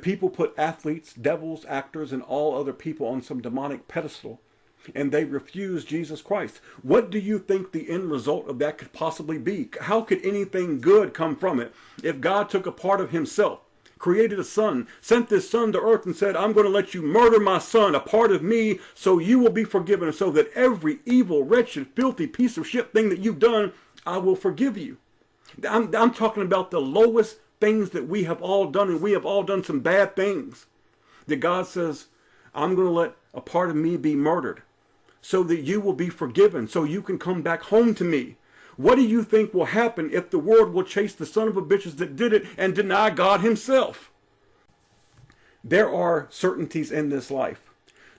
people put athletes, devils, actors, and all other people on some demonic pedestal, and they refuse Jesus Christ. What do you think the end result of that could possibly be? How could anything good come from it if God took a part of himself, created a son, sent this son to earth and said, I'm going to let you murder my son, a part of me, so you will be forgiven, so that every evil, wretched, filthy piece of shit thing that you've done, I will forgive you. I'm talking about the lowest things that we have all done, and we have all done some bad things, that God says, I'm going to let a part of me be murdered so that you will be forgiven, so you can come back home to me. What do you think will happen if the world will chase the son of a bitches that did it and deny God himself? There are certainties in this life.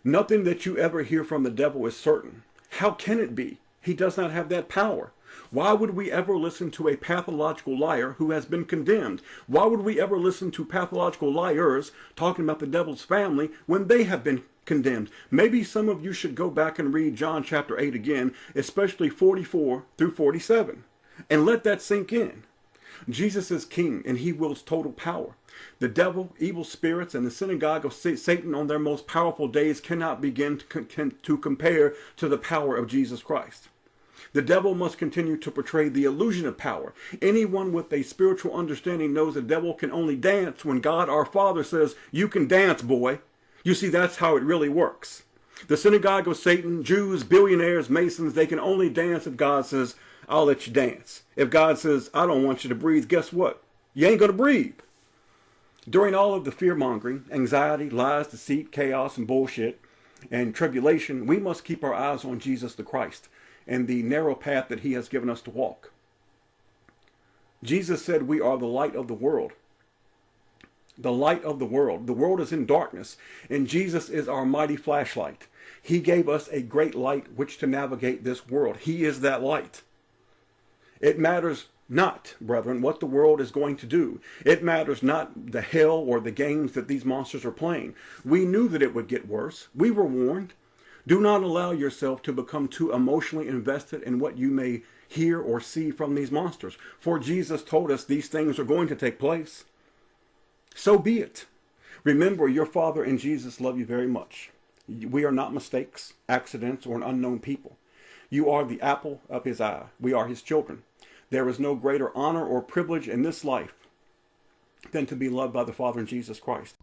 Nothing that you ever hear from the devil is certain. How can it be? He does not have that power. Why would we ever listen to a pathological liar who has been condemned? Why would we ever listen to pathological liars talking about the devil's family when they have been condemned? Maybe some of you should go back and read John chapter 8 again, especially 44 through 47, and let that sink in. Jesus is king, and he wields total power. The devil, evil spirits, and the synagogue of Satan on their most powerful days cannot begin to compare to the power of Jesus Christ. The devil must continue to portray the illusion of power. Anyone with a spiritual understanding knows the devil can only dance when God our Father says, you can dance, boy. You see, that's how it really works. The synagogue of Satan, Jews, billionaires, Masons, they can only dance if God says, I'll let you dance. If God says, I don't want you to breathe, guess what? You ain't going to breathe. During all of the fear-mongering, anxiety, lies, deceit, chaos, and bullshit, and tribulation, we must keep our eyes on Jesus the Christ and the narrow path that he has given us to walk. Jesus said we are the light of the world. The light of the world. The world is in darkness, and Jesus is our mighty flashlight. He gave us a great light which to navigate this world. He is that light. It matters not, brethren, what the world is going to do. It matters not the hell or the games that these monsters are playing. We knew that it would get worse. We were warned. Do not allow yourself to become too emotionally invested in what you may hear or see from these monsters. For Jesus told us these things are going to take place. So be it. Remember, your Father and Jesus love you very much. We are not mistakes, accidents, or an unknown people. You are the apple of his eye. We are his children. There is no greater honor or privilege in this life than to be loved by the Father in Jesus Christ.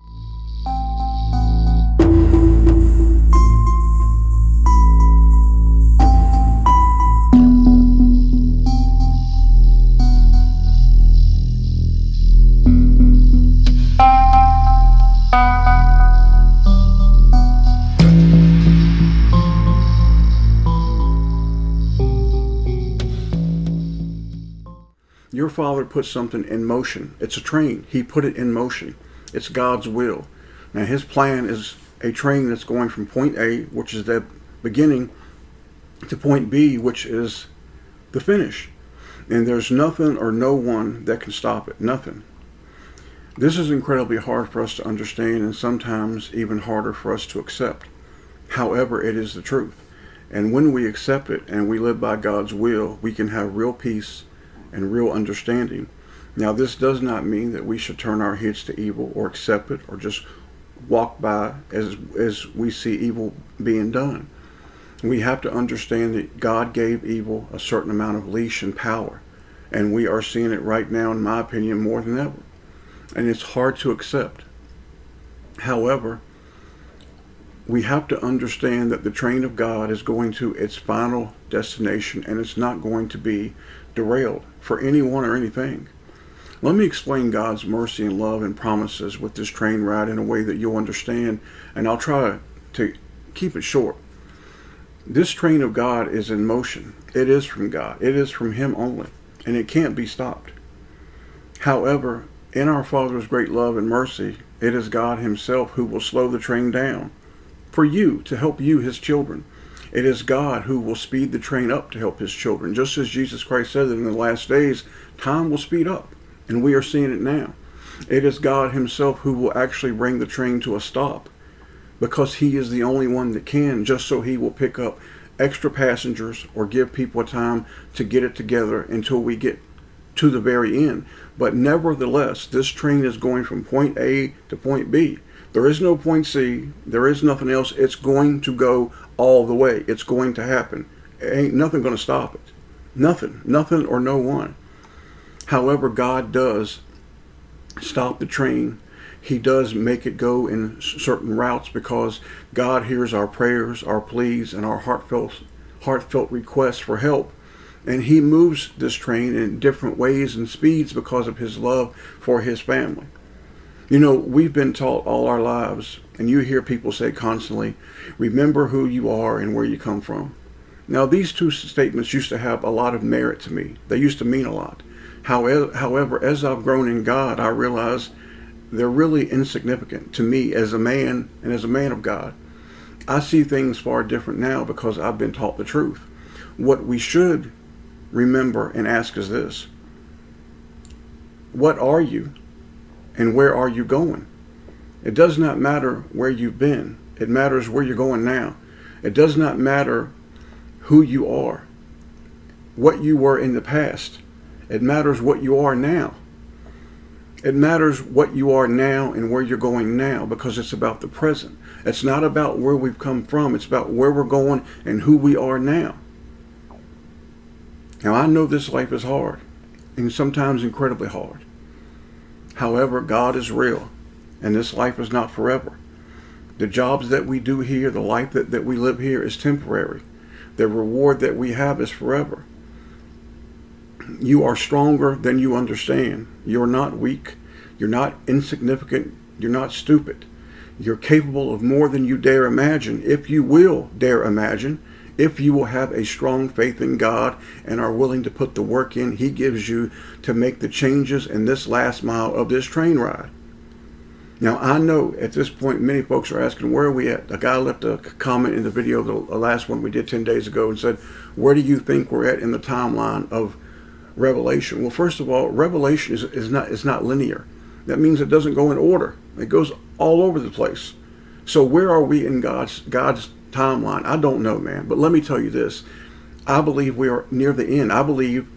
Your Father put something in motion. It's a train. He put it in motion. It's God's will. Now his plan is a train that's going from point A, which is the beginning, to point B, which is the finish. And there's nothing or no one that can stop it. Nothing. This is incredibly hard for us to understand, and sometimes even harder for us to accept. However, it is the truth. And when we accept it and we live by God's will, we can have real peace and real understanding. Now, this does not mean that we should turn our heads to evil or accept it or just walk by as we see evil being done. We have to understand that God gave evil a certain amount of leash and power, and we are seeing it right now, in my opinion, more than ever. And it's hard to accept. However, we have to understand that the train of God is going to its final destination, and it's not going to be derailed for anyone or anything. Let me explain God's mercy and love and promises with this train ride in a way that you'll understand, and I'll try to keep it short. This train of God is in motion. It is from God. It is from him only, and it can't be stopped. However, in our Father's great love and mercy, it is God himself who will slow the train down for you, to help you, his children. It is God who will speed the train up to help his children. Just as Jesus Christ said that in the last days, time will speed up, and we are seeing it now. It is God himself who will actually bring the train to a stop, because he is the only one that can, just so he will pick up extra passengers or give people time to get it together until we get to the very end. But nevertheless, this train is going from point A to point B. There is no point C. There is nothing else. It's going to go all the way. It's going to happen. Ain't nothing going to stop it. Nothing. Nothing or no one. However, God does stop the train. He does make it go in certain routes because God hears our prayers, our pleas, and our heartfelt requests for help. And he moves this train in different ways and speeds because of his love for his family. You know, we've been taught all our lives, and you hear people say constantly, remember who you are and where you come from. Now, these two statements used to have a lot of merit to me. They used to mean a lot. However, as I've grown in God, I realize they're really insignificant to me as a man and as a man of God. I see things far different now because I've been taught the truth. What we should remember and ask is this: what are you and where are you going? It does not matter where you've been. It matters where you're going now. It does not matter who you are, what you were in the past. It matters what you are now. It matters what you are now and where you're going now, because it's about the present. It's not about where we've come from. It's about where we're going and who we are now. Now, I know this life is hard and sometimes incredibly hard. However, God is real, and this life is not forever. The jobs that we do here, the life that we live here is temporary. The reward that we have is forever. You are stronger than you understand. You're not weak. You're not insignificant. You're not stupid. You're capable of more than you dare imagine, if you will dare imagine, if you will have a strong faith in God and are willing to put the work in He gives you to make the changes in this last mile of this train ride. Now, I know at this point many folks are asking, where are we at? A guy left a comment in the video, the last one we did 10 days ago, and said, where do you think we're at in the timeline of Revelation? Well, first of all, Revelation is not linear. That means it doesn't go in order. It goes all over the place. So where are we in God's timeline? I don't know, man. But let me tell you this. I believe we are near the end. I believe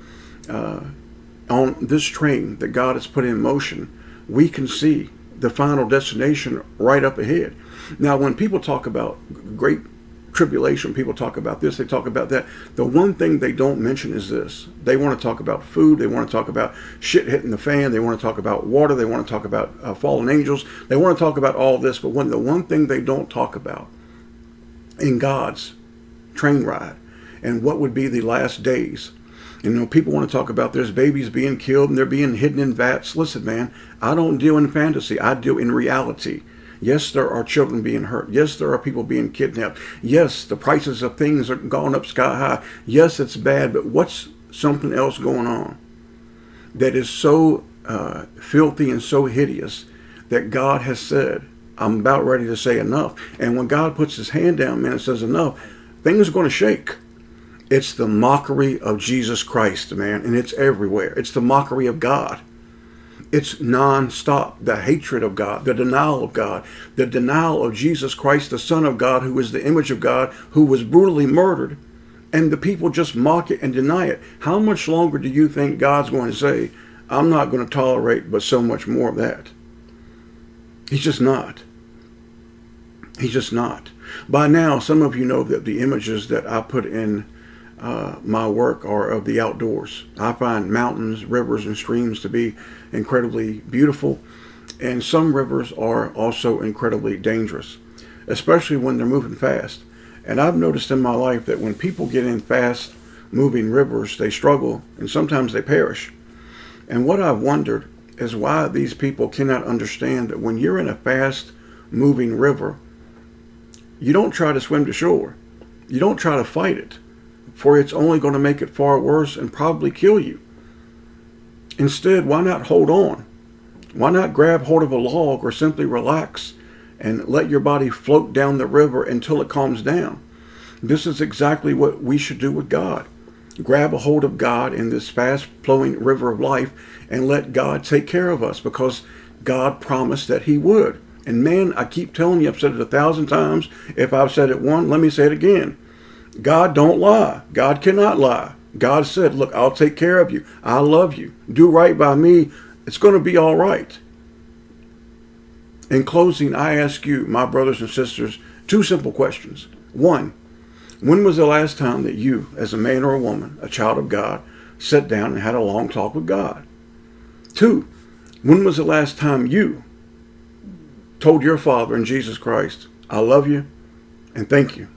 on this train that God has put in motion, we can see the final destination right up ahead. Now, when people talk about great tribulation, people talk about this, they talk about that. The one thing they don't mention is this. They want to talk about food. They want to talk about shit hitting the fan. They want to talk about water. They want to talk about fallen angels. They want to talk about all this. But the one thing they don't talk about in God's train ride and what would be the last days. You know, people want to talk about there's babies being killed and they're being hidden in vats. Listen, man, I don't deal in fantasy. I deal in reality. Yes, there are children being hurt. Yes, there are people being kidnapped. Yes, the prices of things are gone up sky high. Yes, it's bad, but what's something else going on that is so filthy and so hideous that God has said, I'm about ready to say enough. And when God puts his hand down, man, and says enough, things are going to shake. It's the mockery of Jesus Christ, man, and it's everywhere. It's the mockery of God. It's nonstop. The hatred of God, the denial of God, the denial of Jesus Christ, the Son of God, who is the image of God, who was brutally murdered, and the people just mock it and deny it. How much longer do you think God's going to say, I'm not going to tolerate but so much more of that? He's just not. He's just not. By now, some of you know that the images that I put in my work are of the outdoors. I find mountains, rivers, and streams to be incredibly beautiful, and some rivers are also incredibly dangerous, especially when they're moving fast. And I've noticed in my life that when people get in fast moving rivers, they struggle and sometimes they perish. And what I've wondered is why these people cannot understand that when you're in a fast moving river, you don't try to swim to shore. You don't try to fight it, for it's only going to make it far worse and probably kill you. Instead, why not hold on? Why not grab hold of a log or simply relax and let your body float down the river until it calms down? This is exactly what we should do with God. Grab a hold of God in this fast-flowing river of life and let God take care of us, because God promised that he would. And man, I keep telling you, I've said it 1,000 times. If I've said it once, let me say it again. God don't lie. God cannot lie. God said, look, I'll take care of you. I love you. Do right by me. It's going to be all right. In closing, I ask you, my brothers and sisters, two simple questions. One, when was the last time that you, as a man or a woman, a child of God, sat down and had a long talk with God? Two, when was the last time you told your Father in Jesus Christ, I love you and thank you?